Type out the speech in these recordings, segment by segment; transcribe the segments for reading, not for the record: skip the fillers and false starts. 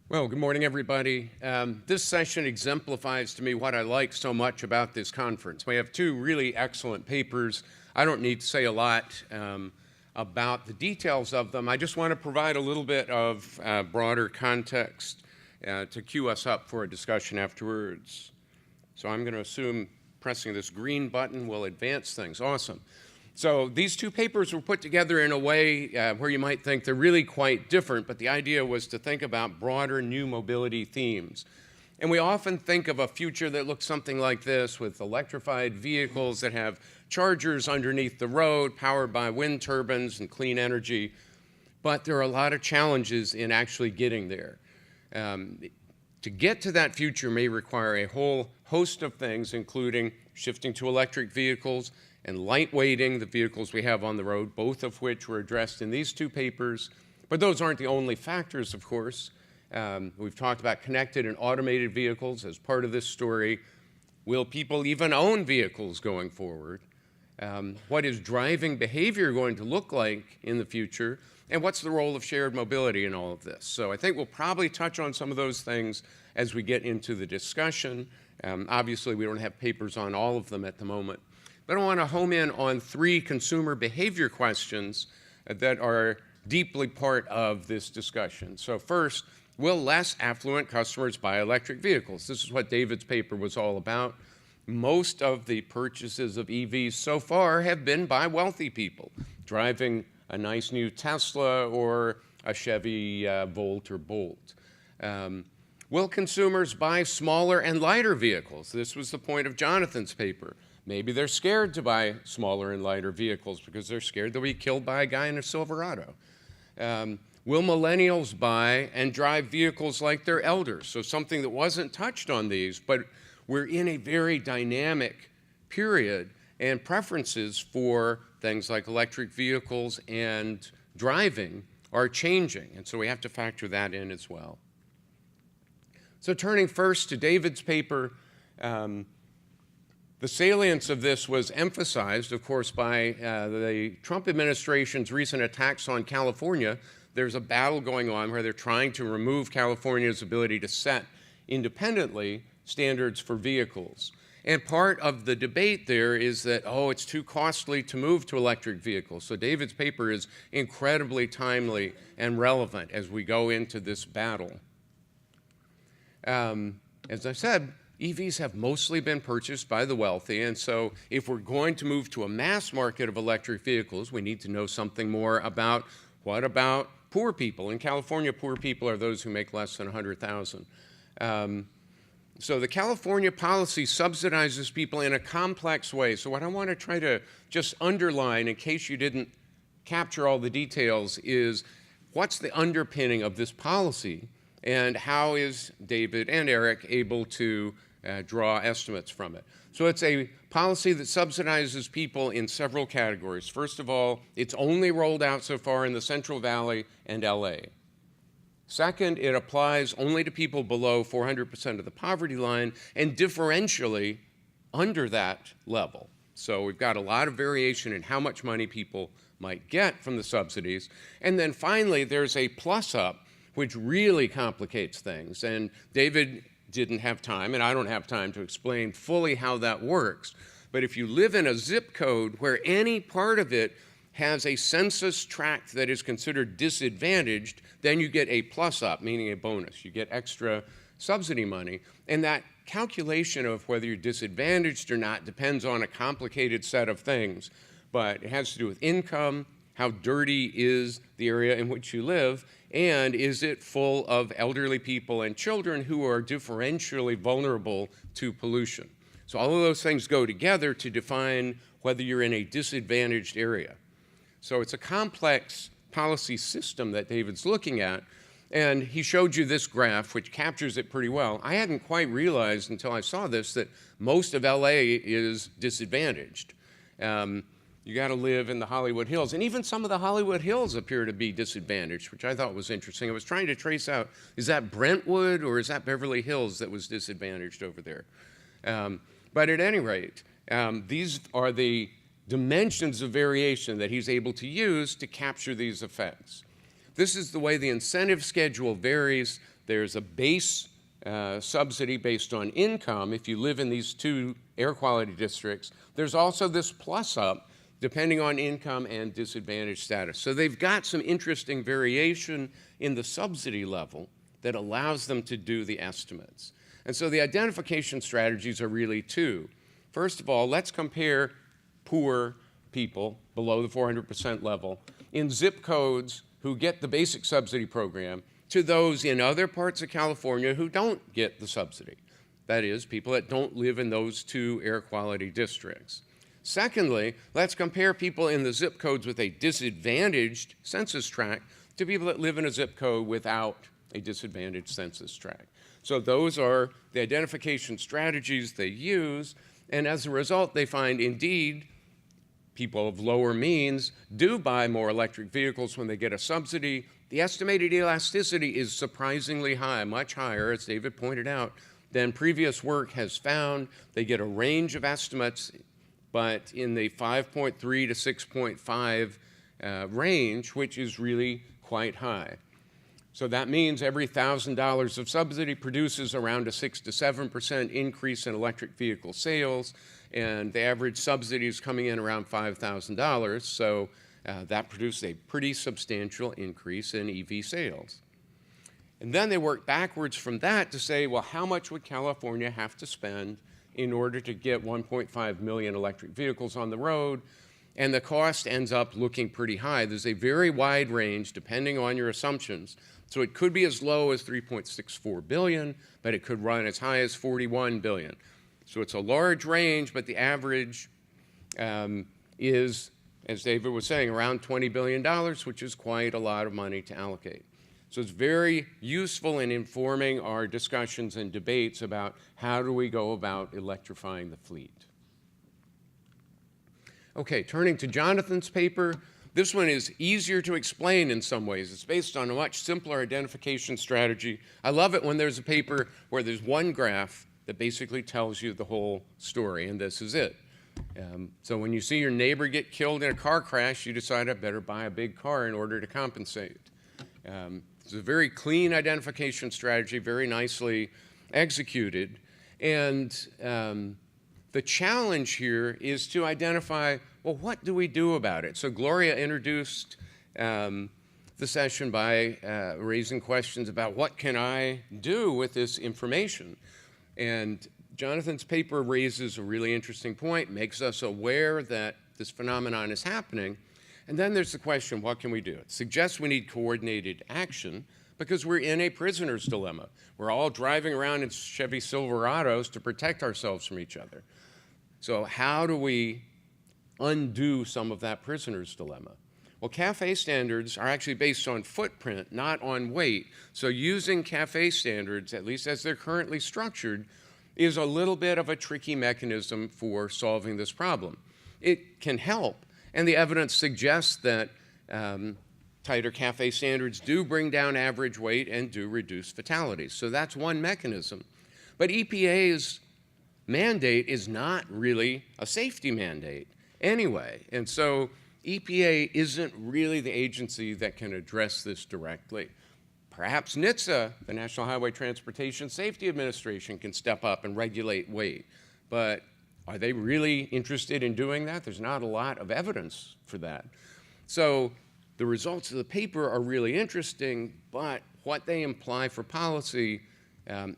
Well, good morning, everybody. This session exemplifies to me what I like so much about this conference. We have two really excellent papers. I don't need to say a lot about the details of them. I just want to provide a little bit of broader context to cue us up for a discussion afterwards. So I'm going to assume pressing this green button will advance things. Awesome. So these two papers were put together in a way where you might think they're really quite different, but the idea was to think about broader new mobility themes. And we often think of a future that looks something like this, with electrified vehicles that have chargers underneath the road, powered by wind turbines and clean energy. But there are a lot of challenges in actually getting there. To get to that future may require a whole host of things, including shifting to electric vehicles and lightweighting the vehicles we have on the road, both of which were addressed in these two papers. But those aren't the only factors, of course. We've talked about connected and automated vehicles as part of this story. Will people even own vehicles going forward? What is driving behavior going to look like in the future? And what's the role of shared mobility in all of this? So I think we'll probably touch on some of those things as we get into the discussion. Obviously, we don't have papers on all of them at the moment. But I want to home in on three consumer behavior questions that are deeply part of this discussion. So first, will less affluent customers buy electric vehicles? This is what David's paper was all about. Most of the purchases of EVs so far have been by wealthy people, driving a nice new Tesla or a Chevy Volt or Bolt. Will consumers buy smaller and lighter vehicles? This was the point of Jonathan's paper. Maybe they're scared to buy smaller and lighter vehicles because they're scared they'll be killed by a guy in a Silverado. Will millennials buy and drive vehicles like their elders? So something that wasn't touched on these, but we're in a very dynamic period, and preferences for things like electric vehicles and driving are changing, and so we have to factor that in as well. So turning first to David's paper, the salience of this was emphasized, of course, by the Trump administration's recent attacks on California. There's a battle going on where they're trying to remove California's ability to set independently standards for vehicles. And part of the debate there is that, oh, it's too costly to move to electric vehicles. So David's paper is incredibly timely and relevant as we go into this battle. As I said, EVs have mostly been purchased by the wealthy, and so if we're going to move to a mass market of electric vehicles, we need to know something more about what about poor people. In California, poor people are those who make less than $100,000. So the California policy subsidizes people in a complex way. So what I want to try to just underline, in case you didn't capture all the details, is what's the underpinning of this policy, and how is David and Eric able to draw estimates from it. So it's a policy that subsidizes people in several categories. First of all, it's only rolled out so far in the Central Valley and LA. Second, it applies only to people below 400% of the poverty line and differentially under that level. So we've got a lot of variation in how much money people might get from the subsidies. And then finally, there's a plus up, which really complicates things. And David didn't have time, and I don't have time to explain fully how that works. But if you live in a zip code where any part of it has a census tract that is considered disadvantaged, then you get a plus up, meaning a bonus. You get extra subsidy money. And that calculation of whether you're disadvantaged or not depends on a complicated set of things. But it has to do with income, how dirty is the area in which you live, and is it full of elderly people and children who are differentially vulnerable to pollution. So all of those things go together to define whether you're in a disadvantaged area. So it's a complex policy system that David's looking at, and he showed you this graph, which captures it pretty well. I hadn't quite realized until I saw this that most of LA is disadvantaged. You got to live in the Hollywood Hills, and even some of the Hollywood Hills appear to be disadvantaged, which I thought was interesting. I was trying to trace out, is that Brentwood or is that Beverly Hills that was disadvantaged over there? But at any rate, these are the dimensions of variation that he's able to use to capture these effects. This is the way the incentive schedule varies There's a base subsidy based on income if you live in these 2 air quality districts. There's also this plus up depending on income and disadvantaged status. So they've got some interesting variation in the subsidy level that allows them to do the estimates. And so the identification strategies are really 2. First of all, let's compare poor people below the 400% level in zip codes who get the basic subsidy program to those in other parts of California who don't get the subsidy. That is, people that don't live in those 2 air quality districts. Secondly, let's compare people in the zip codes with a disadvantaged census tract to people that live in a zip code without a disadvantaged census tract. So those are the identification strategies they use, and as a result, they find indeed people of lower means do buy more electric vehicles when they get a subsidy. The estimated elasticity is surprisingly high, much higher, as David pointed out, than previous work has found. They get a range of estimates, but in the 5.3 to 6.5 range, which is really quite high. So that means every $1,000 of subsidy produces around a 6 to 7% increase in electric vehicle sales, and the average subsidy is coming in around $5,000, so that produced a pretty substantial increase in EV sales. And then they work backwards from that to say, well, how much would California have to spend in order to get 1.5 million electric vehicles on the road? And the cost ends up looking pretty high. There's a very wide range depending on your assumptions. So it could be as low as $3.64 billion, but it could run as high as $41 billion. So it's a large range, but the average is, as David was saying, around $20 billion, which is quite a lot of money to allocate. So it's very useful in informing our discussions and debates about how do we go about electrifying the fleet. Okay, turning to Jonathan's paper, this one is easier to explain in some ways. It's based on a much simpler identification strategy. I love it when there's a paper where there's one graph that basically tells you the whole story, and this is it. So when you see your neighbor get killed in a car crash, you decide I better buy a big car in order to compensate. It's a very clean identification strategy, very nicely executed. And the challenge here is to identify, well, what do we do about it? So Gloria introduced the session by raising questions about what can I do with this information? And Jonathan's paper raises a really interesting point, makes us aware that this phenomenon is happening. And then there's the question, what can we do? It suggests we need coordinated action because we're in a prisoner's dilemma. We're all driving around in Chevy Silverados to protect ourselves from each other. So how do we undo some of that prisoner's dilemma? Well, CAFE standards are actually based on footprint, not on weight. So using CAFE standards, at least as they're currently structured, is a little bit of a tricky mechanism for solving this problem. It can help, and the evidence suggests that tighter CAFE standards do bring down average weight and do reduce fatalities. So that's one mechanism. But EPA's mandate is not really a safety mandate anyway. And so EPA isn't really the agency that can address this directly. Perhaps NHTSA, the National Highway Transportation Safety Administration, can step up and regulate weight. But are they really interested in doing that? There's not a lot of evidence for that. So the results of the paper are really interesting, but what they imply for policy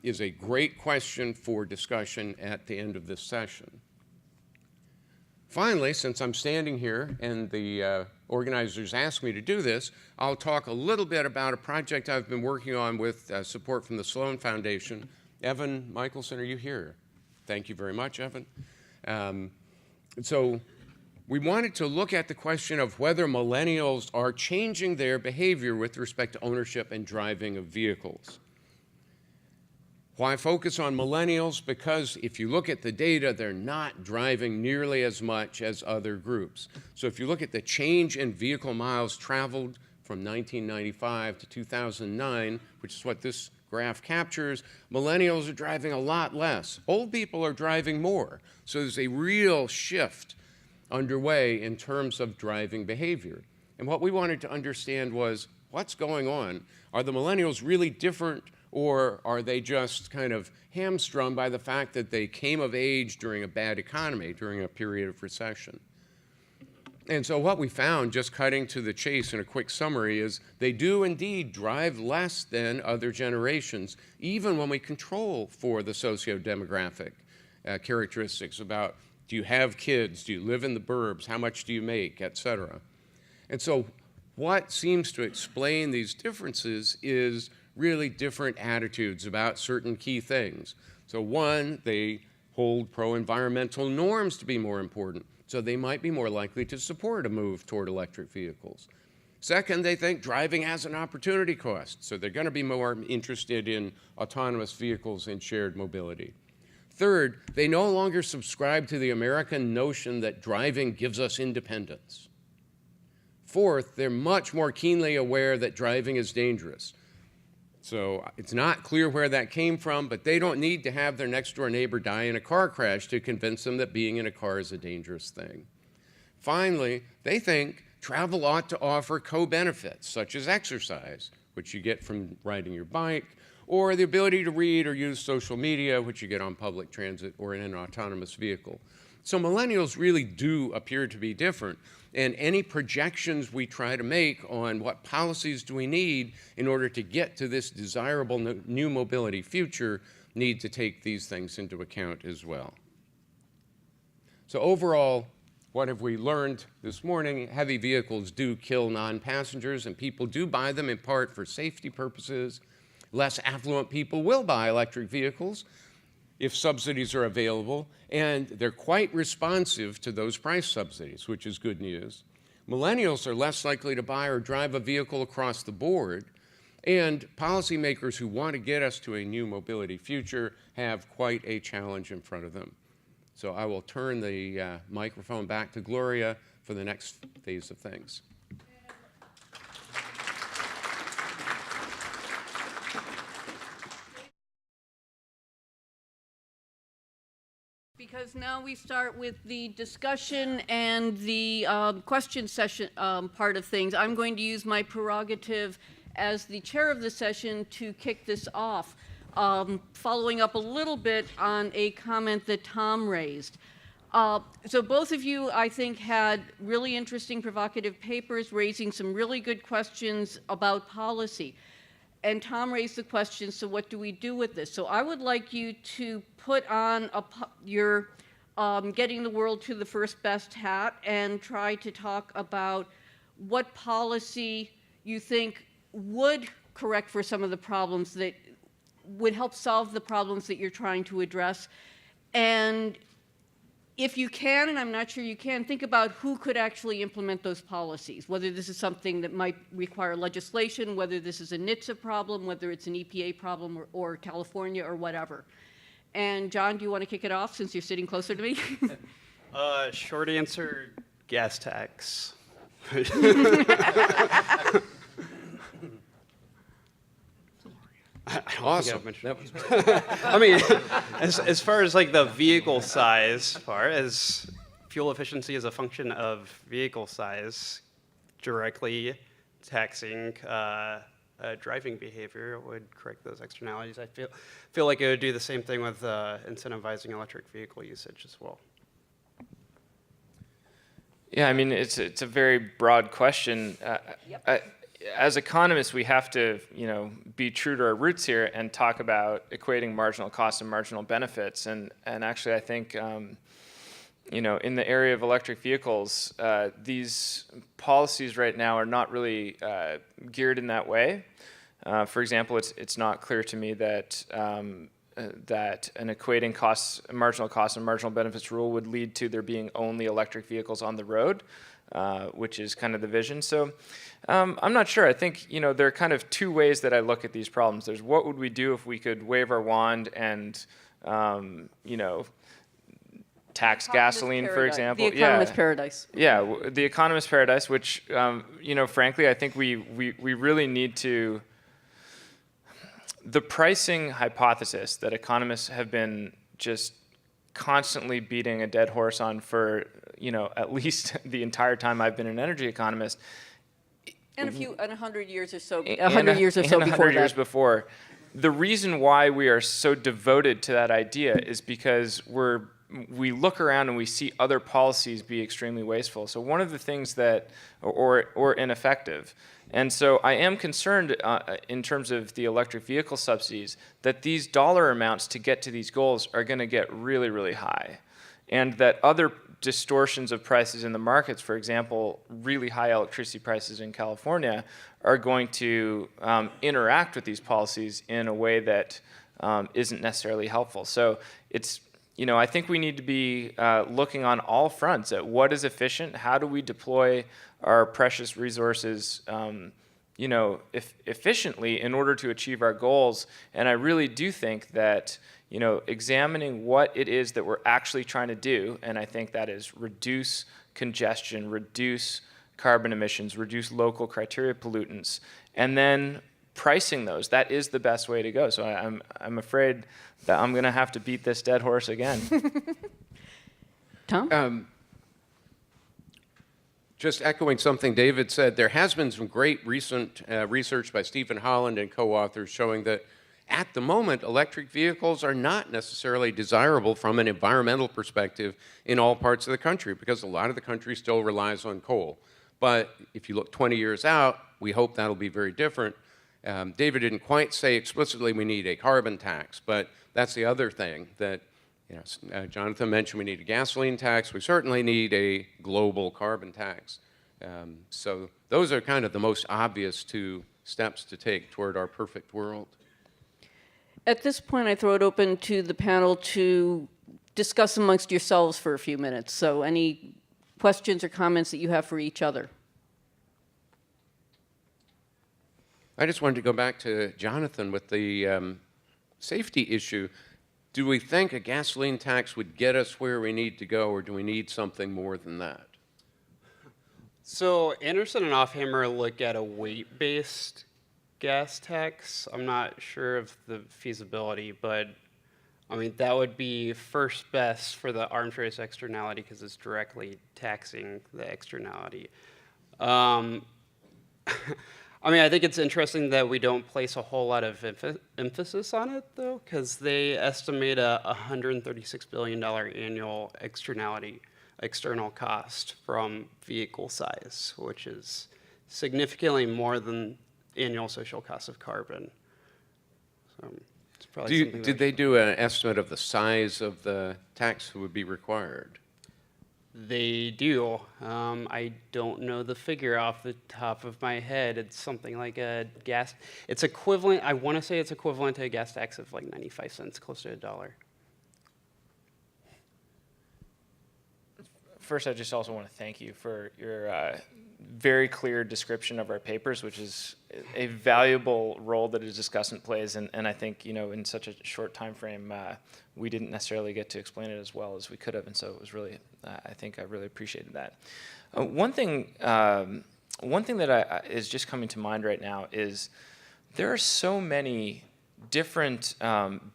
is a great question for discussion at the end of this session. Finally, since I'm standing here and the organizers asked me to do this, I'll talk a little bit about a project I've been working on with support from the Sloan Foundation. Evan Michelson, are you here? Thank you very much, Evan. So we wanted to look at the question of whether millennials are changing their behavior with respect to ownership and driving of vehicles. Why focus on millennials? Because if you look at the data, they're not driving nearly as much as other groups. So if you look at the change in vehicle miles traveled from 1995 to 2009, which is what this graph captures, millennials are driving a lot less. Old people are driving more. So there's a real shift underway in terms of driving behavior. And what we wanted to understand was, what's going on? Are the millennials really different Or are they just kind of hamstrung by the fact that they came of age during a bad economy, during a period of recession? And so what we found, just cutting to the chase in a quick summary, is they do indeed drive less than other generations, even when we control for the socio-demographic characteristics about, do you have kids, do you live in the burbs, how much do you make, et cetera. And so what seems to explain these differences is really different attitudes about certain key things. So one, they hold pro-environmental norms to be more important. So they might be more likely to support a move toward electric vehicles. Second, they think driving has an opportunity cost, so they're going to be more interested in autonomous vehicles and shared mobility. Third, they no longer subscribe to the American notion that driving gives us independence. Fourth, they're much more keenly aware that driving is dangerous. So it's not clear where that came from, but they don't need to have their next-door neighbor die in a car crash to convince them that being in a car is a dangerous thing. Finally, they think travel ought to offer co-benefits, such as exercise, which you get from riding your bike, or the ability to read or use social media, which you get on public transit or in an autonomous vehicle. So millennials really do appear to be different. And any projections we try to make on what policies do we need in order to get to this desirable new mobility future need to take these things into account as well. So overall, what have we learned this morning? Heavy vehicles do kill non-passengers, and people do buy them in part for safety purposes. Less affluent people will buy electric vehicles if subsidies are available, and they're quite responsive to those price subsidies, which is good news. Millennials are less likely to buy or drive a vehicle across the board, and policymakers who want to get us to a new mobility future have quite a challenge in front of them. So I will turn the microphone back to Gloria for the next phase of things. Because now we start with the discussion and the question session part of things. I'm going to use my prerogative as the chair of the session to kick this off, following up a little bit on a comment that Tom raised. So both of you, I think, had really interesting, provocative papers raising some really good questions about policy. And Tom raised the question, so what do we do with this? So I would like you to put on your getting the world to the first best hat and try to talk about what policy you think would correct for some of the problems that would help solve the problems that you're trying to address. And if you can, and I'm not sure you can, think about who could actually implement those policies, whether this is something that might require legislation, whether this is a NHTSA problem, whether it's an EPA problem or California or whatever. And John, do you want to kick it off since you're sitting closer to me? Short answer, gas tax. Awesome. I mean, as far as like the vehicle size part, as fuel efficiency is a function of vehicle size, directly taxing driving behavior would correct those externalities. I feel like it would do the same thing with incentivizing electric vehicle usage as well. Yeah, I mean, it's a very broad question. As economists, we have to, be true to our roots here and talk about equating marginal costs and marginal benefits. And actually, I think, in the area of electric vehicles, these policies right now are not really geared in that way. For example, it's not clear to me that that an equating marginal costs and marginal benefits rule would lead to there being only electric vehicles on the road, which is kind of the vision. So I'm not sure. I think, there are kind of two ways that I look at these problems. There's what would we do if we could wave our wand and, tax gasoline, for example. The economist paradise. Yeah, the economist paradise, which, frankly, I think we really need to. The pricing hypothesis that economists have been just constantly beating a dead horse on for, at least the entire time I've been an energy economist. And 100 years or so. 100 years or so before that. 100 years before. the reason why we are so devoted to that idea is because we look around and we see other policies be extremely wasteful. So one of the things that, or ineffective. And so I am concerned in terms of the electric vehicle subsidies that these dollar amounts to get to these goals are going to get really, really high. And that other distortions of prices in the markets, for example, really high electricity prices in California, are going to interact with these policies in a way that isn't necessarily helpful. So it's, I think we need to be looking on all fronts at what is efficient, how do we deploy our precious resources, efficiently in order to achieve our goals. And I really do think that, examining what it is that we're actually trying to do, and I think that is reduce congestion, reduce carbon emissions, reduce local criteria pollutants, and then pricing those. That is the best way to go. So I'm afraid that I'm going to have to beat this dead horse again. Tom? Just echoing something David said, there has been some great recent research by Stephen Holland and co-authors showing that at the moment, electric vehicles are not necessarily desirable from an environmental perspective in all parts of the country because a lot of the country still relies on coal. But if you look 20 years out, we hope that'll be very different. David didn't quite say explicitly we need a carbon tax, but that's the other thing that Jonathan mentioned. We need a gasoline tax. We certainly need a global carbon tax. So those are kind of the most obvious two steps to take toward our perfect world. At this point, I throw it open to the panel to discuss amongst yourselves for a few minutes. So any questions or comments that you have for each other? I just wanted to go back to Jonathan with the safety issue. Do we think a gasoline tax would get us where we need to go, or do we need something more than that? So Anderson and Offhammer look at a weight-based gas tax. I'm not sure of the feasibility, but I mean, that would be first best for the arms race externality because it's directly taxing the externality. I mean, I think it's interesting that we don't place a whole lot of emphasis on it, though, because they estimate a $136 billion annual external cost from vehicle size, which is significantly more than annual social cost of carbon. So it's probably Did they do an estimate of the size of the tax that would be required? They do. I don't know the figure off the top of my head. It's something like it's equivalent, I want to say it's equivalent to a gas tax of like 95 cents, close to $1. First, I just also want to thank you for your very clear description of our papers, which is a valuable role that a discussant plays. And I think, in such a short time frame, we didn't necessarily get to explain it as well as we could have. And so it was really, I think I really appreciated that. One thing that is just coming to mind right now is there are so many different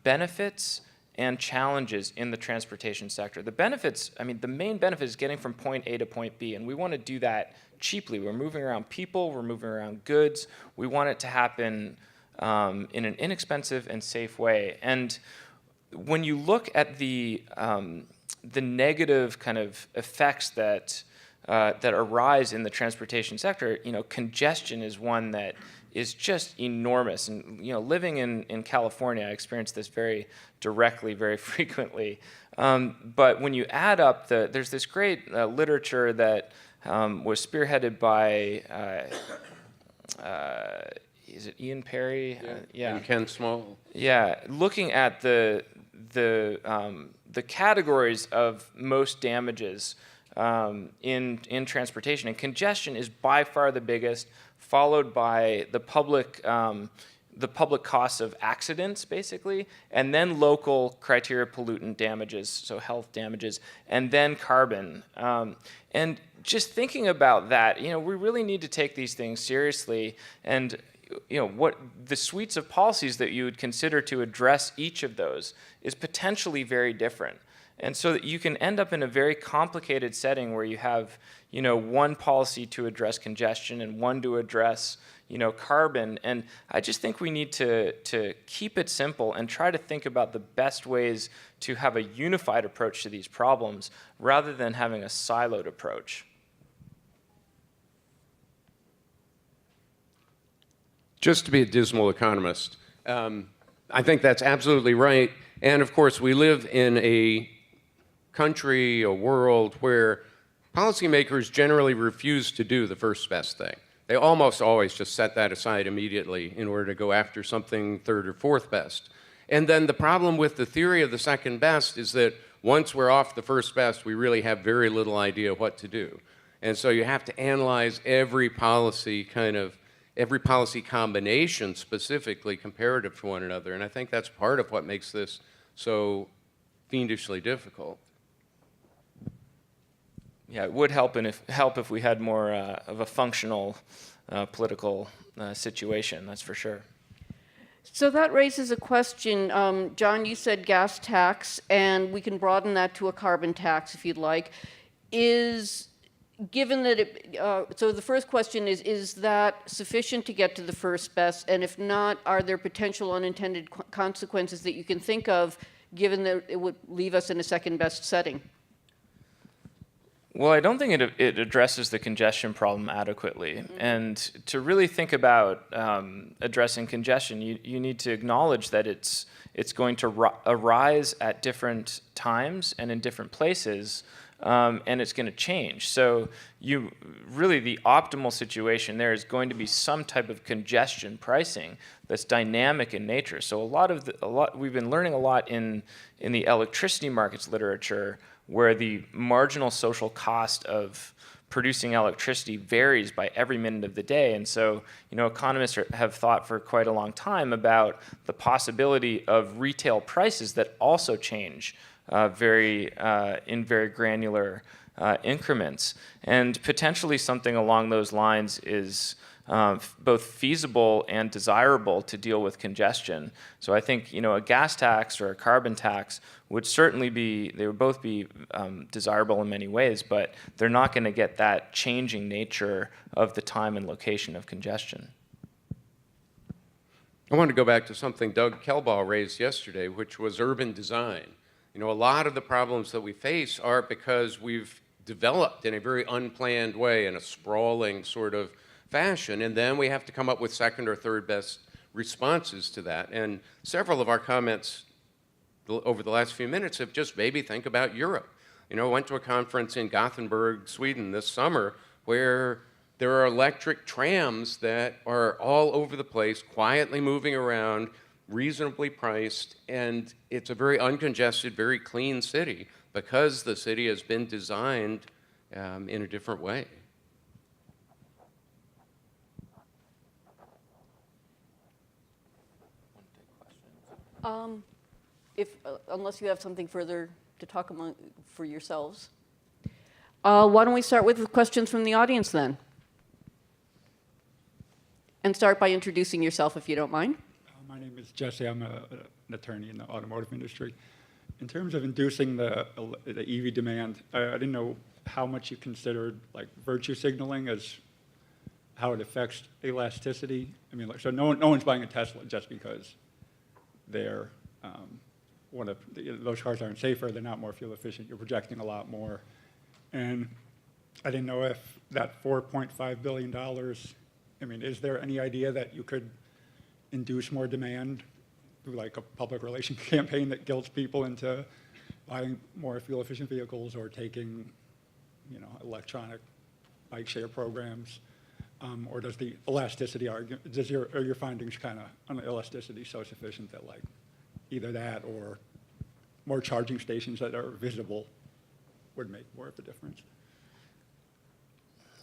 benefits and challenges in the transportation sector. The benefits, the main benefit is getting from point A to point B, and we want to do that cheaply. We're moving around people, we're moving around goods. We want it to happen in an inexpensive and safe way. And when you look at the negative kind of effects that arise in the transportation sector, congestion is one that is just enormous. And living in California, I experienced this very directly, very frequently. But when you add up there's this great literature that was spearheaded by, is it Ian Perry? Yeah. And Ken Small. Yeah, looking at the categories of most damages in transportation, and congestion is by far the biggest, followed by the public costs of accidents, basically, and then local criteria pollutant damages, so health damages, and then carbon. And just thinking about that, we really need to take these things seriously, and what the suites of policies that you would consider to address each of those is potentially very different. And so that you can end up in a very complicated setting where you have, one policy to address congestion and one to address carbon. And I just think we need to keep it simple and try to think about the best ways to have a unified approach to these problems rather than having a siloed approach. Just to be a dismal economist, I think that's absolutely right. And of course, we live in a country, a world where policymakers generally refuse to do the first best thing. They almost always just set that aside immediately in order to go after something third or fourth best. And then the problem with the theory of the second best is that once we're off the first best, we really have very little idea what to do. And so you have to analyze every policy combination specifically comparative to one another. And I think that's part of what makes this so fiendishly difficult. Yeah, it would help if we had more of a functional political situation, that's for sure. So that raises a question. John, you said gas tax, and we can broaden that to a carbon tax if you'd like. Given that so the first question is that sufficient to get to the first best? And if not, are there potential unintended consequences that you can think of, given that it would leave us in a second best setting? Well, I don't think it addresses the congestion problem adequately. Mm-hmm. And to really think about addressing congestion, you need to acknowledge that it's going to arise at different times and in different places, and it's going to change. So the optimal situation there is going to be some type of congestion pricing that's dynamic in nature. So we've been learning a lot in the electricity markets literature, where the marginal social cost of producing electricity varies by every minute of the day. And so, economists have thought for quite a long time about the possibility of retail prices that also change in very granular increments. And potentially something along those lines is both feasible and desirable to deal with congestion. So I think a gas tax or a carbon tax would both be desirable in many ways, but they're not going to get that changing nature of the time and location of congestion. I want to go back to something Doug Kelbaugh raised yesterday, which was urban design. A lot of the problems that we face are because we've developed in a very unplanned way, in a sprawling sort of fashion, and then we have to come up with second or third best responses to that. And several of our comments over the last few minutes have just made me think about Europe. I went to a conference in Gothenburg, Sweden this summer, where there are electric trams that are all over the place, quietly moving around, reasonably priced, and it's a very uncongested, very clean city because the city has been designed in a different way. Unless you have something further to talk for yourselves. Why don't we start with questions from the audience then? And start by introducing yourself, if you don't mind. My name is Jesse. I'm an attorney in the automotive industry. In terms of inducing the EV demand, I didn't know how much you considered virtue signaling as how it affects elasticity. So no one's buying a Tesla just because they're those cars aren't safer, they're not more fuel efficient, you're projecting a lot more. And I didn't know if that $4.5 billion, is there any idea that you could induce more demand through a public relations campaign that guilts people into buying more fuel efficient vehicles or taking, electronic bike share programs? Or does the elasticity argument, are your findings on the elasticity so sufficient that either that or more charging stations that are visible would make more of a difference?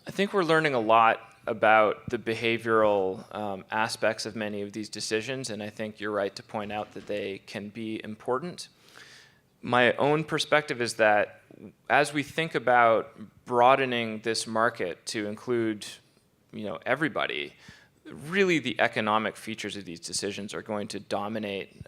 I think we're learning a lot about the behavioral aspects of many of these decisions, and I think you're right to point out that they can be important. My own perspective is that as we think about broadening this market to include everybody, really the economic features of these decisions are going to dominate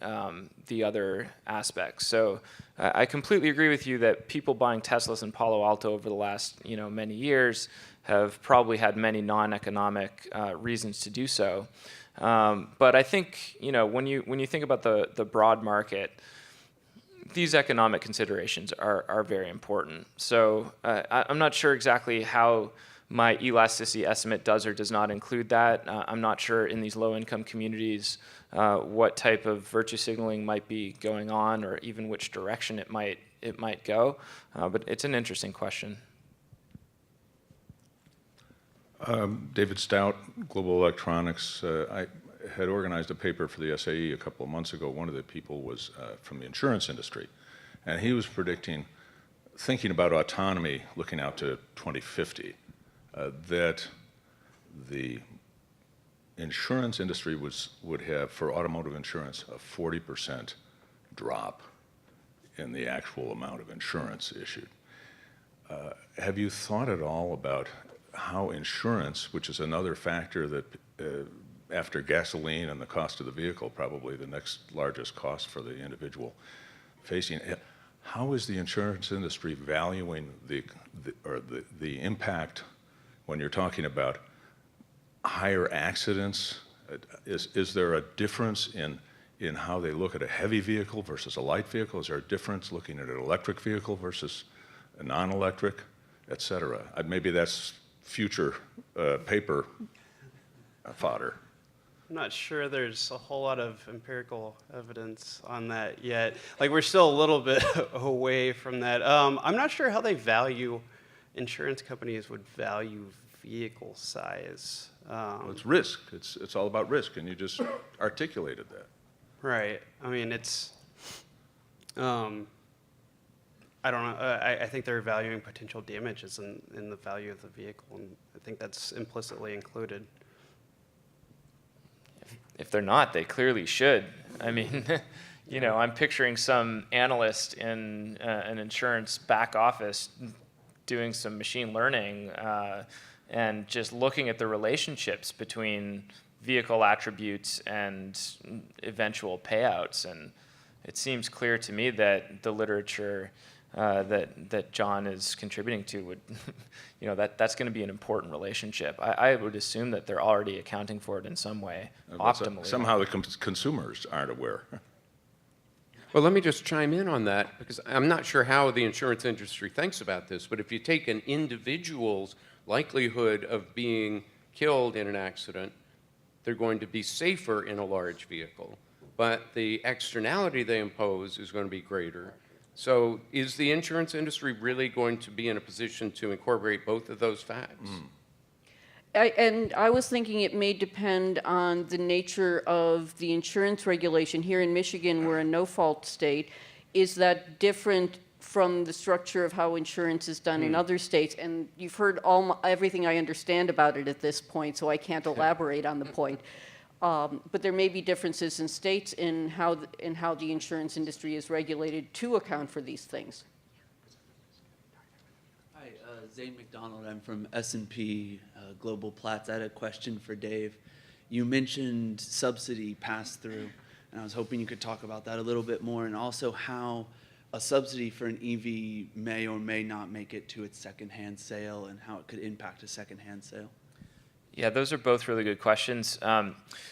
the other aspects. So I completely agree with you that people buying Teslas in Palo Alto over the last many years have probably had many non-economic reasons to do so. But I think when you think about the broad market, these economic considerations are very important. So I'm not sure exactly how my elasticity estimate does or does not include that. I'm not sure in these low-income communities what type of virtue signaling might be going on, or even which direction it might go. But it's an interesting question. David Stout, Global Electronics. I had organized a paper for the SAE a couple of months ago. One of the people was from the insurance industry, and he was thinking about autonomy looking out to 2050. That the insurance industry would have, for automotive insurance, a 40% drop in the actual amount of insurance issued. Have you thought at all about how insurance, which is another factor that, after gasoline and the cost of the vehicle, probably the next largest cost for the individual facing, how is the insurance industry valuing the impact when you're talking about higher accidents? Is there a difference in how they look at a heavy vehicle versus a light vehicle? Is there a difference looking at an electric vehicle versus a non-electric, et cetera? Maybe that's future paper fodder. I'm not sure there's a whole lot of empirical evidence on that yet. Like, we're still a little bit away from that. I'm not sure how they value, insurance companies would value vehicle size. Well, it's risk. It's all about risk, and you just articulated that. Right. I mean, it's, I don't know. I think they're valuing potential damages in the value of the vehicle, and I think that's implicitly included. If they're not, they clearly should. I mean, I'm picturing some analyst in an insurance back office doing some machine learning and just looking at the relationships between vehicle attributes and eventual payouts. And it seems clear to me that the literature that John is contributing to would, that's going to be an important relationship. I would assume that they're already accounting for it in some way, optimally. Somehow the consumers aren't aware. Well, let me just chime in on that, because I'm not sure how the insurance industry thinks about this, but if you take an individual's likelihood of being killed in an accident, they're going to be safer in a large vehicle, but the externality they impose is going to be greater. So is the insurance industry really going to be in a position to incorporate both of those facts? And I was thinking it may depend on the nature of the insurance regulation. Here in Michigan, we're a no-fault state. Is that different from the structure of how insurance is done in other states? And you've heard everything I understand about it at this point, so I can't elaborate on the point. But there may be differences in states in how the insurance industry is regulated to account for these things. Hi, Zane McDonald. I'm from S&P Global Platts. I had a question for Dave. You mentioned subsidy pass-through, and I was hoping you could talk about that a little bit more, and also how a subsidy for an EV may or may not make it to its secondhand sale, and how it could impact a secondhand sale. Yeah, those are both really good questions.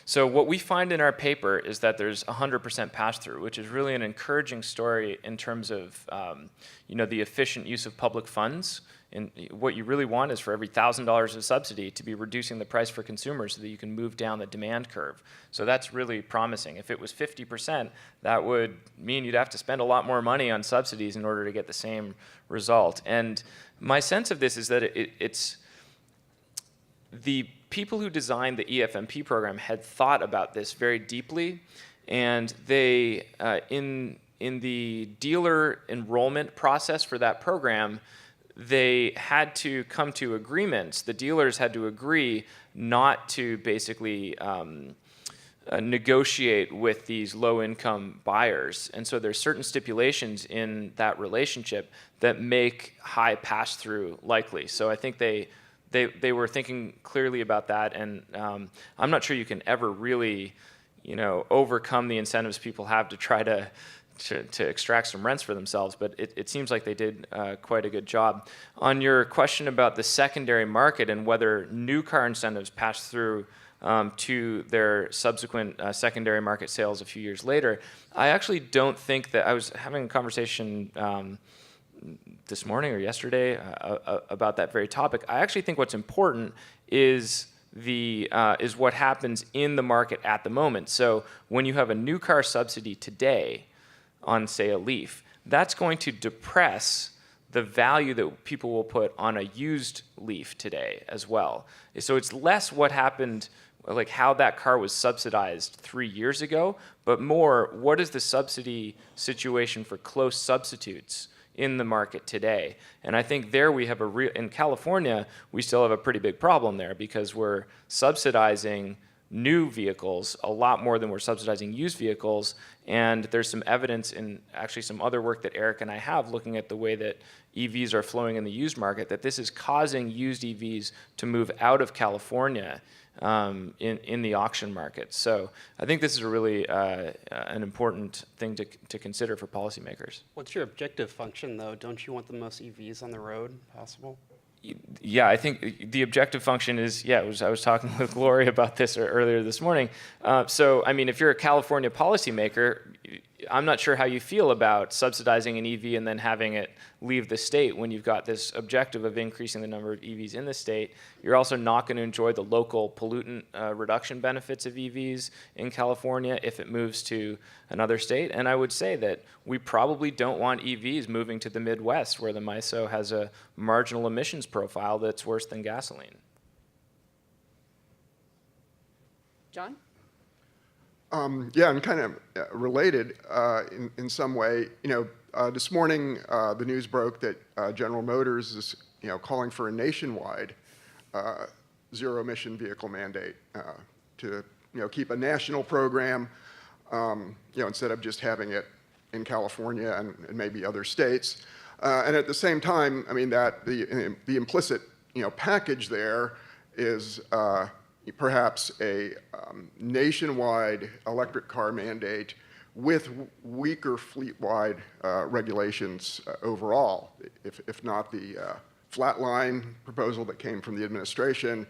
So what we find in our paper is that there's 100% pass-through, which is really an encouraging story in terms of the efficient use of public funds. And what you really want is for every $1,000 of subsidy to be reducing the price for consumers so that you can move down the demand curve. So that's really promising. If it was 50%, that would mean you'd have to spend a lot more money on subsidies in order to get the same result. And my sense of this is that it's the people who designed the EFMP program had thought about this very deeply, and they, in the dealer enrollment process for that program, they had to come to agreements. The dealers had to agree not to basically negotiate with these low-income buyers. And so there's certain stipulations in that relationship that make high pass-through likely. So I think they they were thinking clearly about that, and I'm not sure you can ever really, overcome the incentives people have to try to extract some rents for themselves, but it seems like they did quite a good job. On your question about the secondary market and whether new car incentives pass through to their subsequent secondary market sales a few years later, I actually don't think that. I was having a conversation this morning or yesterday about that very topic. I actually think what's important is what happens in the market at the moment. So when you have a new car subsidy today on, say, a Leaf, that's going to depress the value that people will put on a used Leaf today as well. So it's less what happened, like how that car was subsidized 3 years ago, but more what is the subsidy situation for close substitutes in the market today. And I think there we have in California, we still have a pretty big problem there because we're subsidizing new vehicles a lot more than we're subsidizing used vehicles. And there's some evidence in actually some other work that Eric and I have looking at the way that EVs are flowing in the used market, that this is causing used EVs to move out of California in the auction market. So I think this is a really an important thing to consider for policymakers. What's your objective function, though? Don't you want the most EVs on the road possible? Yeah, I think the objective function is, I was talking with Gloria about this earlier this morning. So, I mean, if you're a California policymaker, I'm not sure how you feel about subsidizing an EV and then having it leave the state when you've got this objective of increasing the number of EVs in the state. You're also not going to enjoy the local pollutant reduction benefits of EVs in California if it moves to another state. And I would say that we probably don't want EVs moving to the Midwest where the MISO has a marginal emissions profile that's worse than gasoline. John? Yeah, and kind of related in some way. This morning the news broke that General Motors is calling for a nationwide zero-emission vehicle mandate to keep a national program, instead of just having it in California and maybe other states. And at the same time, I mean that the implicit package there is perhaps a nationwide electric car mandate with weaker fleet-wide regulations overall, if not the flatline proposal that came from the administration,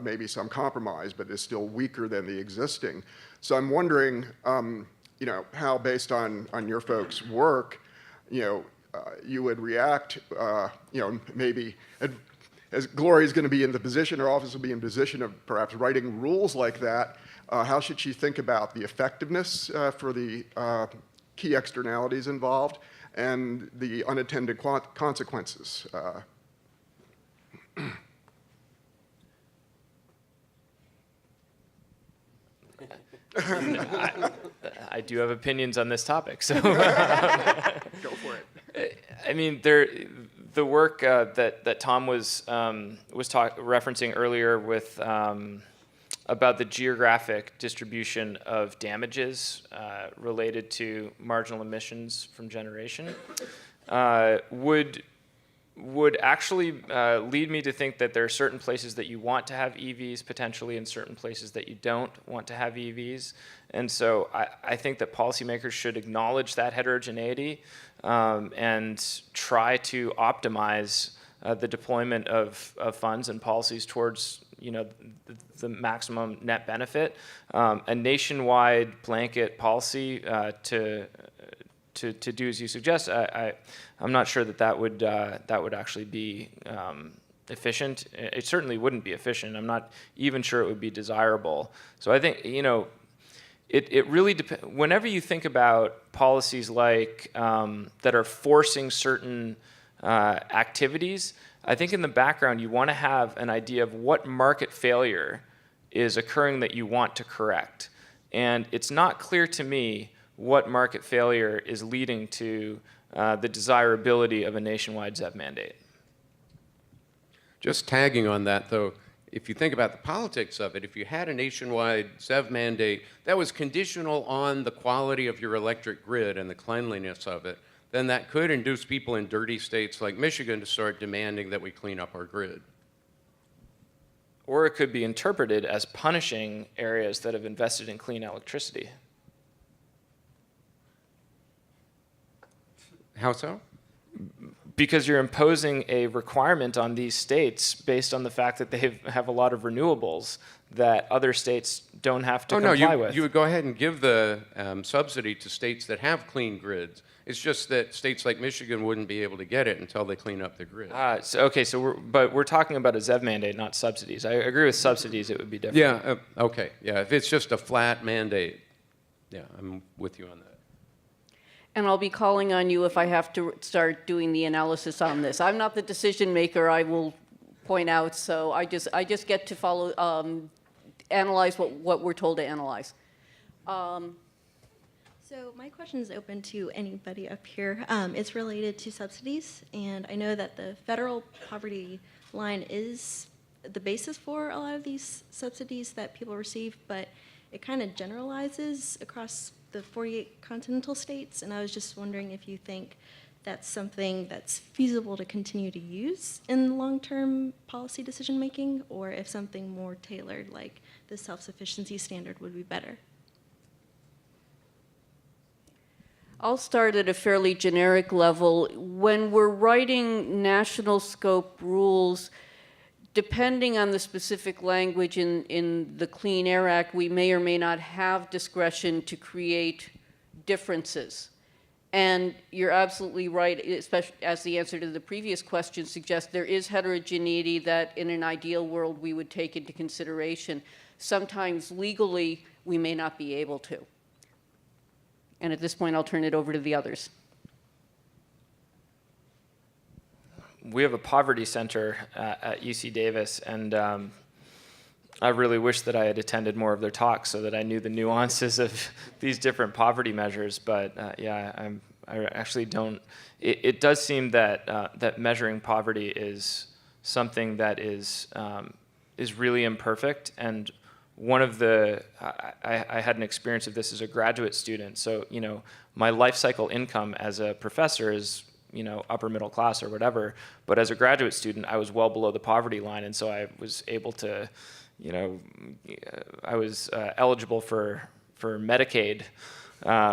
maybe some compromise, but is still weaker than the existing. So I'm wondering, how based on your folks' work, you would react, maybe as Gloria's going to be in the position, her office will be in position of perhaps writing rules like that. How should she think about the effectiveness for the key externalities involved and the unintended consequences? I do have opinions on this topic, so Go for it. I mean, the work that Tom was referencing earlier with about the geographic distribution of damages related to marginal emissions from generation would actually lead me to think that there are certain places that you want to have EVs potentially and certain places that you don't want to have EVs. And so I think that policymakers should acknowledge that heterogeneity and try to optimize the deployment of funds and policies towards the maximum net benefit. A nationwide blanket policy to do as you suggest, I'm not sure that would actually be efficient. It certainly wouldn't be efficient. I'm not even sure it would be desirable. So I think it really depends. Whenever you think about policies like that are forcing certain activities, I think in the background you want to have an idea of what market failure is occurring that you want to correct. And it's not clear to me what market failure is leading to the desirability of a nationwide ZEV mandate. Just tagging on that, though, if you think about the politics of it, if you had a nationwide ZEV mandate that was conditional on the quality of your electric grid and the cleanliness of it, then that could induce people in dirty states like Michigan to start demanding that we clean up our grid. or it could be interpreted as punishing areas that have invested in clean electricity. How so? Because you're imposing a requirement on these states based on the fact that they have a lot of renewables that other states don't have to comply with. You would go ahead and give the subsidy to states that have clean grids. It's just that states like Michigan wouldn't be able to get it until they clean up the grid. But we're talking about a ZEV mandate, not subsidies. I agree with subsidies; it would be different. Yeah. Okay. Yeah. If it's just a flat mandate, yeah, I'm with you on that. And I'll be calling on you if I have to start doing the analysis on this. I'm not the decision maker, I will point out, so I just get to follow, analyze what we're told to analyze. So my question is open to anybody up here. It's related to subsidies, and I know that the federal poverty line is the basis for a lot of these subsidies that people receive, but it kind of generalizes across the 48 continental states, and I was just wondering if you think that's something that's feasible to continue to use in long-term policy decision-making, or if something more tailored like the self-sufficiency standard would be better. I'll start at a fairly generic level. When we're writing national scope rules, depending on the specific language in the Clean Air Act, we may or may not have discretion to create differences. And you're absolutely right, especially as the answer to the previous question suggests, there is heterogeneity that in an ideal world we would take into consideration. Sometimes legally we may not be able to. And at this point I'll turn it over to the others. We have a poverty center at UC Davis, and I really wish that I had attended more of their talks so that I knew the nuances of these different poverty measures. But I actually don't. It does seem that that measuring poverty is something that is really imperfect. And one of the I had an experience of this as a graduate student. So my life cycle income as a professor is upper middle class or whatever, but as a graduate student, I was well below the poverty line, and so I was able to, I was eligible for Medicaid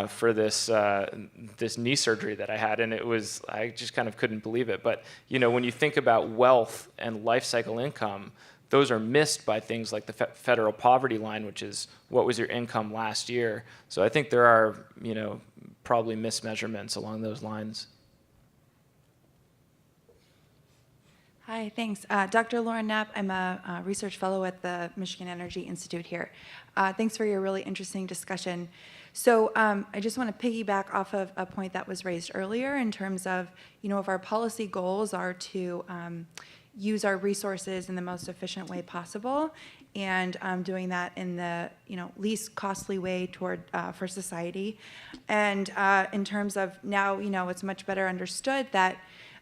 for this knee surgery that I had, and I just kind of couldn't believe it. But when you think about wealth and life cycle income, those are missed by things like the federal poverty line, which is what was your income last year. So I think there are probably mismeasurements along those lines. Hi, thanks. Dr. Lauren Knapp, I'm a research fellow at the Michigan Energy Institute here. Thanks for your really interesting discussion. So I just want to piggyback off of a point that was raised earlier in terms of, if our policy goals are to use our resources in the most efficient way possible and doing that in the least costly way for society. And in terms of now, it's much better understood that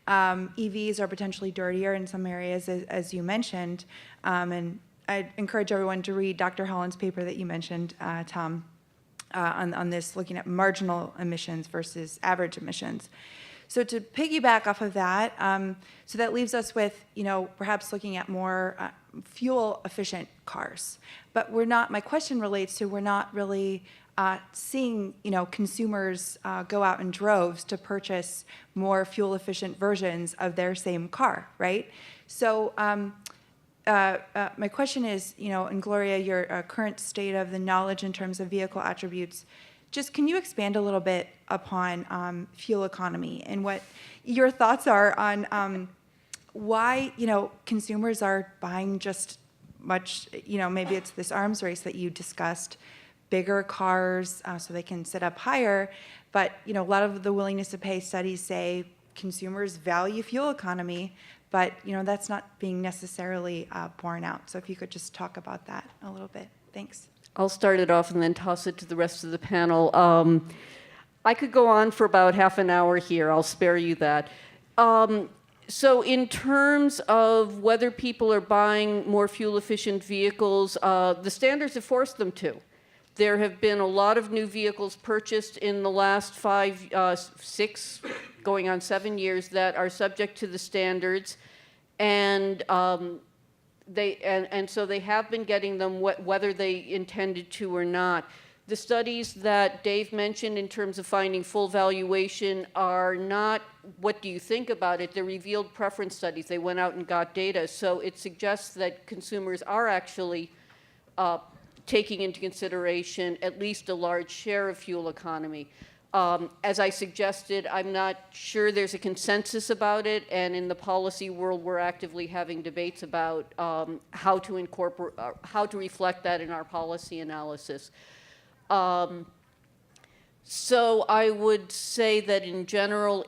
EVs are potentially dirtier in some areas, as you mentioned, and I'd encourage everyone to read Dr. Holland's paper that you mentioned, Tom, on this, looking at marginal emissions versus average emissions. So to piggyback off of that, so that leaves us with, perhaps looking at more fuel-efficient cars. But my question relates to, we're not really seeing consumers go out in droves to purchase more fuel-efficient versions of their same car, right? So my question is, and Gloria, your current state of the knowledge in terms of vehicle attributes, just can you expand a little bit upon fuel economy and what your thoughts are on why consumers are buying just much, maybe it's this arms race that you discussed, bigger cars so they can sit up higher, but a lot of the willingness to pay studies say consumers value fuel economy, but that's not being necessarily borne out. So if you could just talk about that a little bit. Thanks. I'll start it off and then toss it to the rest of the panel. I could go on for about half an hour here. I'll spare you that. So in terms of whether people are buying more fuel-efficient vehicles, the standards have forced them to. There have been a lot of new vehicles purchased in the last 6, going on 7 years that are subject to the standards. And and so they have been getting them whether they intended to or not. The studies that Dave mentioned in terms of finding full valuation are not what do you think about it, they're revealed preference studies. They went out and got data. So it suggests that consumers are actually taking into consideration at least a large share of fuel economy. As I suggested, I'm not sure there's a consensus about it, and in the policy world, we're actively having debates about how to reflect that in our policy analysis. So I would say that in general,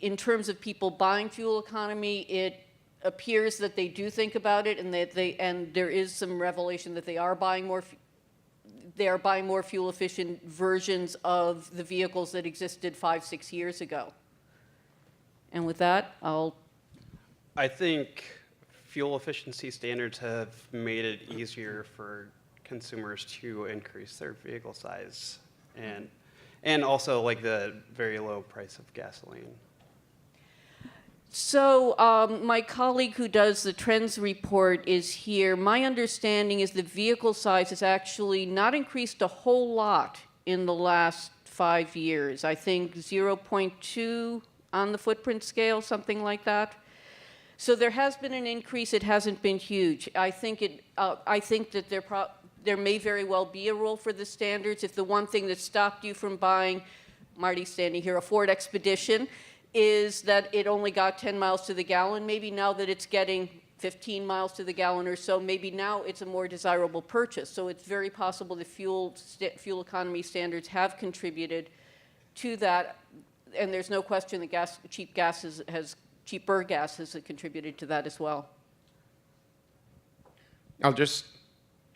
in terms of people buying fuel economy, it appears that they do think about it, and and there is some revelation that they are buying more fuel efficient versions of the vehicles that existed 5-6 years ago. And with that, I think fuel efficiency standards have made it easier for consumers to increase their vehicle size, and also like the very low price of gasoline. So my colleague who does the trends report is here. My understanding is the vehicle size has actually not increased a whole lot in the last 5 years. I think 0.2 on the footprint scale, something like that. So there has been an increase. It hasn't been huge. I think that there may very well be a role for the standards. If the one thing that stopped you from buying, Marty's standing here, a Ford Expedition, is that it only got 10 miles to the gallon. Maybe now that it's getting 15 miles to the gallon or so, maybe now it's a more desirable purchase. So it's very possible the fuel economy standards have contributed to that, and there's no question that cheaper gas has contributed to that as well. I'll just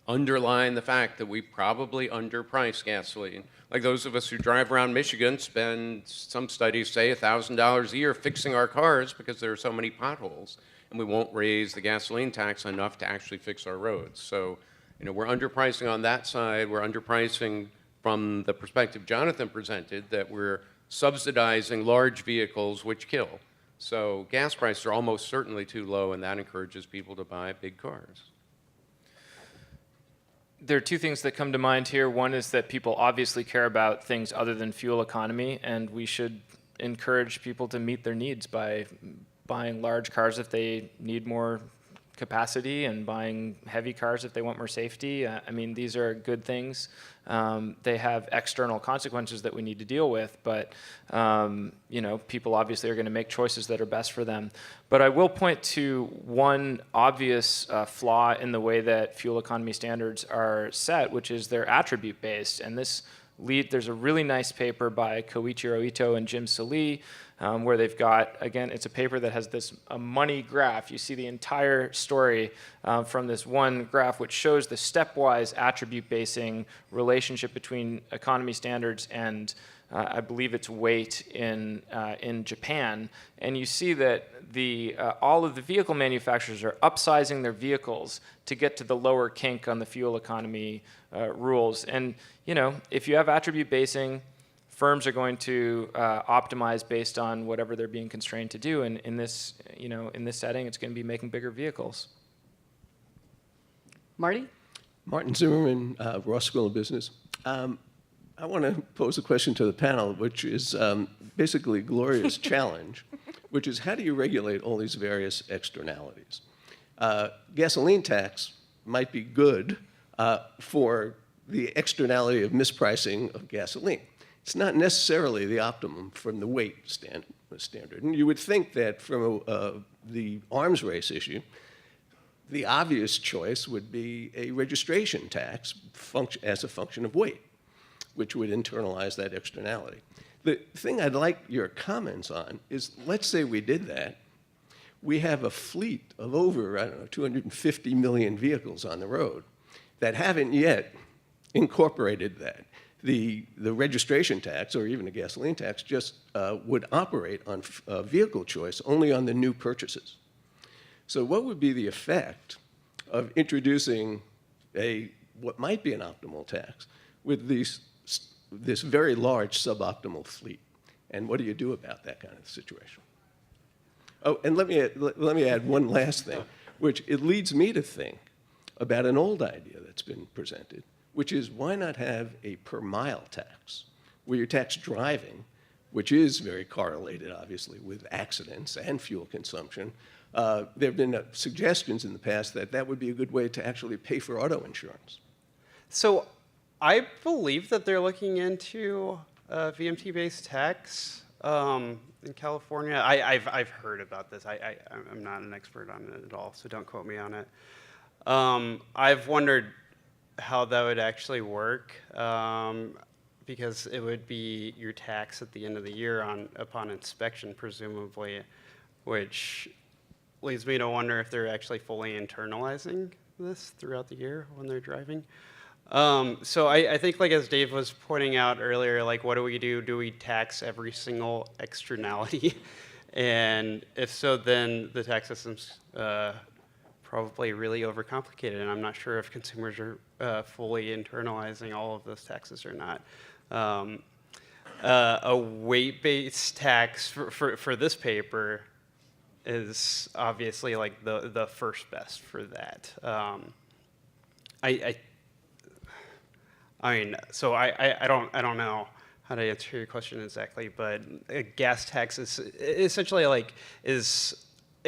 underline the fact that we probably underprice gasoline. Like those of us who drive around Michigan spend, some studies say, $1,000 a year fixing our cars because there are so many potholes, and we won't raise the gasoline tax enough to actually fix our roads. So, we're underpricing on that side. We're underpricing from the perspective Jonathan presented, that we're subsidizing large vehicles which kill. So gas prices are almost certainly too low, and that encourages people to buy big cars. There are two things that come to mind here. One is that people obviously care about things other than fuel economy, and we should encourage people to meet their needs by buying large cars if they need more capacity and buying heavy cars if they want more safety. I mean, these are good things. They have external consequences that we need to deal with, but people obviously are going to make choices that are best for them. But I will point to one obvious flaw in the way that fuel economy standards are set, which is they're attribute-based. And there's a really nice paper by Koichiro Ito and Jim Salee, where they've got, again, it's a paper that has a money graph. You see the entire story from this one graph, which shows the stepwise attribute basing relationship between economy standards and I believe it's weight in Japan. And you see that all of the vehicle manufacturers are upsizing their vehicles to get to the lower kink on the fuel economy rules. And if you have attribute basing, firms are going to optimize based on whatever they're being constrained to do. And in this setting, it's going to be making bigger vehicles. Marty? Martin Zimmerman, Ross School of Business. I want to pose a question to the panel, which is basically Gloria's challenge, which is how do you regulate all these various externalities? Gasoline tax might be good for the externality of mispricing of gasoline. It's not necessarily the optimum from the weight standard. And you would think that from the arms race issue, the obvious choice would be a registration tax as a function of weight, which would internalize that externality. The thing I'd like your comments on is, let's say we did that. We have a fleet of over, 250 million vehicles on the road that haven't yet incorporated that. The registration tax, or even a gasoline tax, just would operate on vehicle choice only on the new purchases. So what would be the effect of introducing what might be an optimal tax with this very large suboptimal fleet? And what do you do about that kind of situation? Oh, and let me add one last thing. which it leads me to think about an old idea that's been presented, which is why not have a per mile tax, where you tax driving, which is very correlated, obviously, with accidents and fuel consumption. There have been suggestions in the past that that would be a good way to actually pay for auto insurance. So I believe that they're looking into VMT-based tax in California. I've heard about this. I'm not an expert on it at all, so don't quote me on it. I've wondered how that would actually work, because it would be your tax at the end of the year upon inspection, presumably, which leads me to wonder if they're actually fully internalizing this throughout the year when they're driving. So I think, like as Dave was pointing out earlier, like what do we do? Do we tax every single externality? And if so, then the tax system's probably really overcomplicated, and I'm not sure if consumers are fully internalizing all of those taxes or not. A weight-based tax for this paper is obviously like the first best for that. I mean, so I don't know how to answer your question exactly, but a gas tax is essentially like it's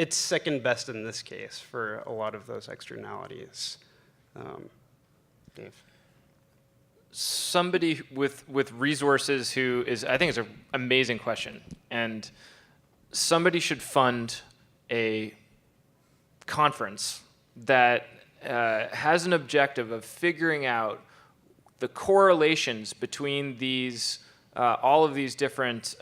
second best in this case for a lot of those externalities. Dave. Somebody with resources who is, I think it's an amazing question, and somebody should fund a conference that has an objective of figuring out the correlations between these, all of these different,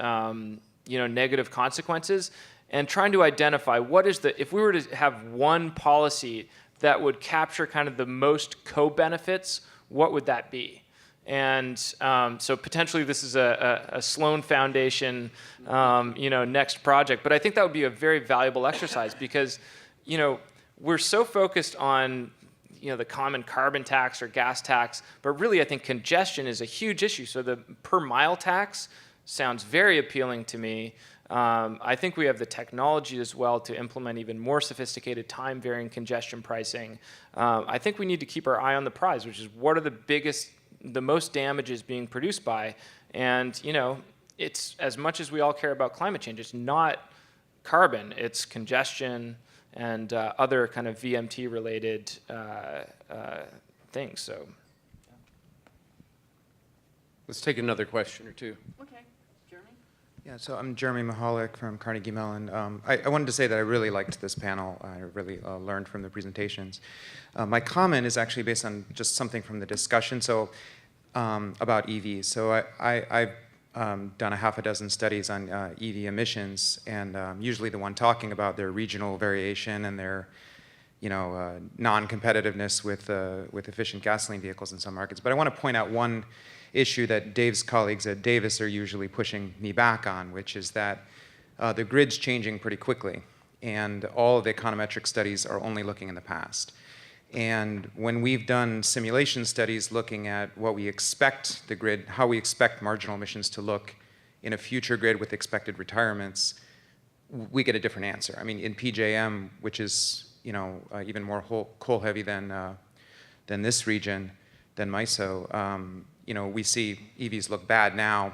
negative consequences, and trying to identify what is if we were to have one policy that would capture kind of the most co-benefits, what would that be? And so potentially this is a Sloan Foundation, next project. But I think that would be a very valuable exercise because, we're so focused on, the common carbon tax or gas tax, but really I think congestion is a huge issue. So the per mile tax sounds very appealing to me. I think we have the technology as well to implement even more sophisticated time-varying congestion pricing. I think we need to keep our eye on the prize, which is what are the most damages being produced by. And, it's as much as we all care about climate change, it's not carbon, it's congestion and other kind of VMT-related things. So, Let's take another question or two. Okay, Jeremy? Yeah, so I'm Jeremy Mahalik from Carnegie Mellon. I wanted to say that I really liked this panel. I really learned from the presentations. My comment is actually based on just something from the discussion. So about EVs. So I've done a half a dozen studies on EV emissions, and usually the one talking about their regional variation and their non-competitiveness with efficient gasoline vehicles in some markets. But I want to point out one issue that Dave's colleagues at Davis are usually pushing me back on, which is that the grid's changing pretty quickly, and all of the econometric studies are only looking in the past. And when we've done simulation studies looking at what we expect the grid, how we expect marginal emissions to look in a future grid with expected retirements, we get a different answer. I mean, in PJM, which is even more coal heavy than this region, than MISO, we see EVs look bad now,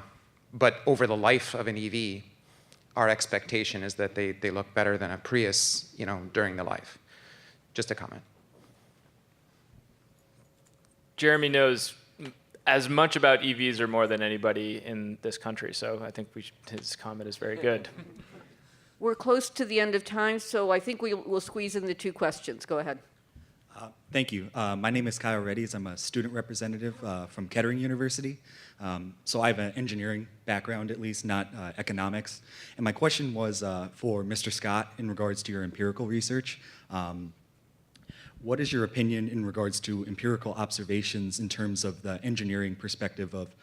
but over the life of an EV, our expectation is that they look better than a Prius, during the life. Just a comment. Jeremy knows as much about EVs or more than anybody in this country, so I think his comment is very good. We're close to the end of time, so I think we'll squeeze in the two questions. Go ahead. Thank you. My name is Kyle Reddy. I'm a student representative from Kettering University. So I have an engineering background, at least, not economics. And my question was for Mr. Scott in regards to your empirical research. What is your opinion in regards to empirical observations in terms of the engineering perspective of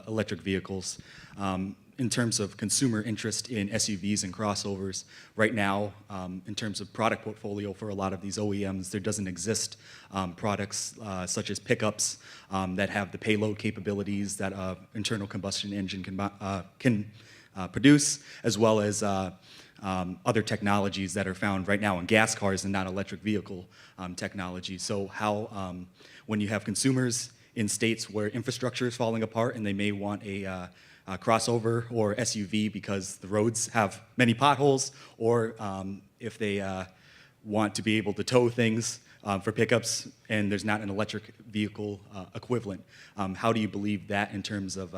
electric vehicles? In terms of consumer interest in SUVs and crossovers, right now, in terms of product portfolio for a lot of these OEMs, there doesn't exist products such as pickups that have the payload capabilities that an internal combustion engine can produce, as well as other technologies that are found right now in gas cars and not electric vehicle technology. So how, when you have consumers in states where infrastructure is falling apart and they may want a crossover or SUV because the roads have many potholes, or if they want to be able to tow things for pickups and there's not an electric vehicle equivalent. How do you believe that in terms of,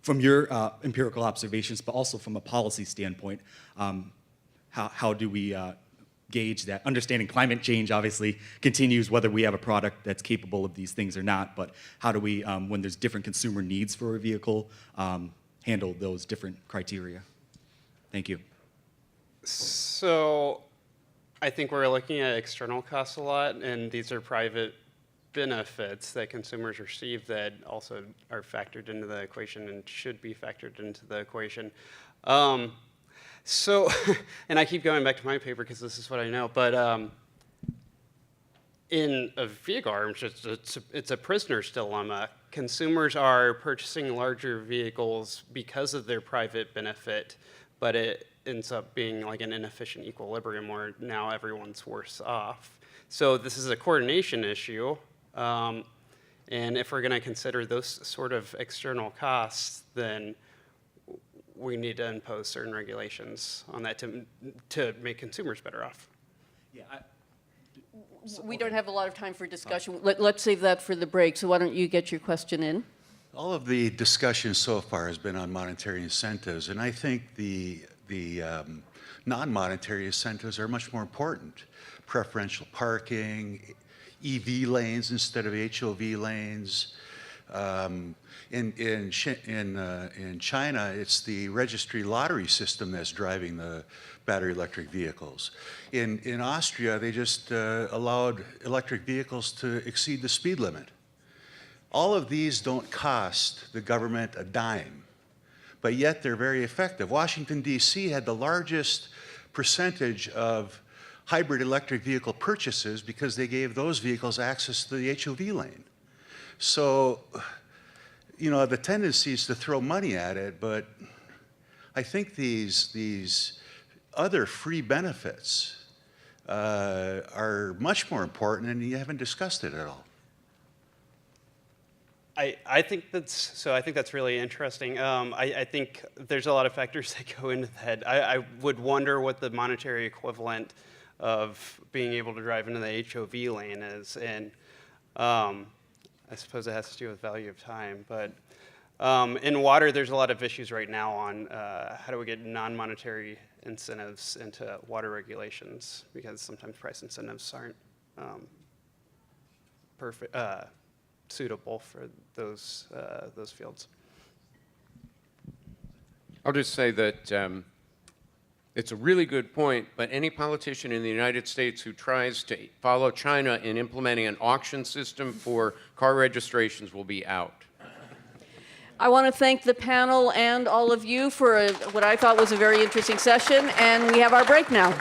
from your empirical observations, but also from a policy standpoint, how do we gauge that? Understanding climate change obviously continues whether we have a product that's capable of these things or not, but how do we, when there's different consumer needs for a vehicle, handle those different criteria? Thank you. So I think we're looking at external costs a lot, and these are private benefits that consumers receive that also are factored into the equation and should be factored into the equation. So, and I keep going back to my paper because this is what I know, but in a vehicle arms, it's a prisoner's dilemma. Consumers are purchasing larger vehicles because of their private benefit, but it ends up being like an inefficient equilibrium where now everyone's worse off. So this is a coordination issue. And if we're going to consider those sort of external costs, then we need to impose certain regulations on that to make consumers better off. Yeah, We don't have a lot of time for discussion. Let's save that for the break, so why don't you get your question in? All of the discussion so far has been on monetary incentives, and I think the non-monetary incentives are much more important. Preferential parking, EV lanes instead of HOV lanes. In China, it's the registry lottery system that's driving the battery electric vehicles. In Austria, they just allowed electric vehicles to exceed the speed limit. All of these don't cost the government a dime, but yet they're very effective. Washington, D.C. had the largest percentage of hybrid electric vehicle purchases because they gave those vehicles access to the HOV lane. So, you know, the tendency is to throw money at it, but I think these other free benefits are much more important, and you haven't discussed it at all. I think that's really interesting. I think there's a lot of factors that go into that. I would wonder what the monetary equivalent of being able to drive into the HOV lane is, and I suppose it has to do with value of time. But in water, there's a lot of issues right now on how do we get non-monetary incentives into water regulations, because sometimes price incentives aren't suitable for those fields. I'll just say that it's a really good point, but any politician in the United States who tries to follow China in implementing an auction system for car registrations will be out. I want to thank the panel and all of you for what I thought was a very interesting session, and we have our break now.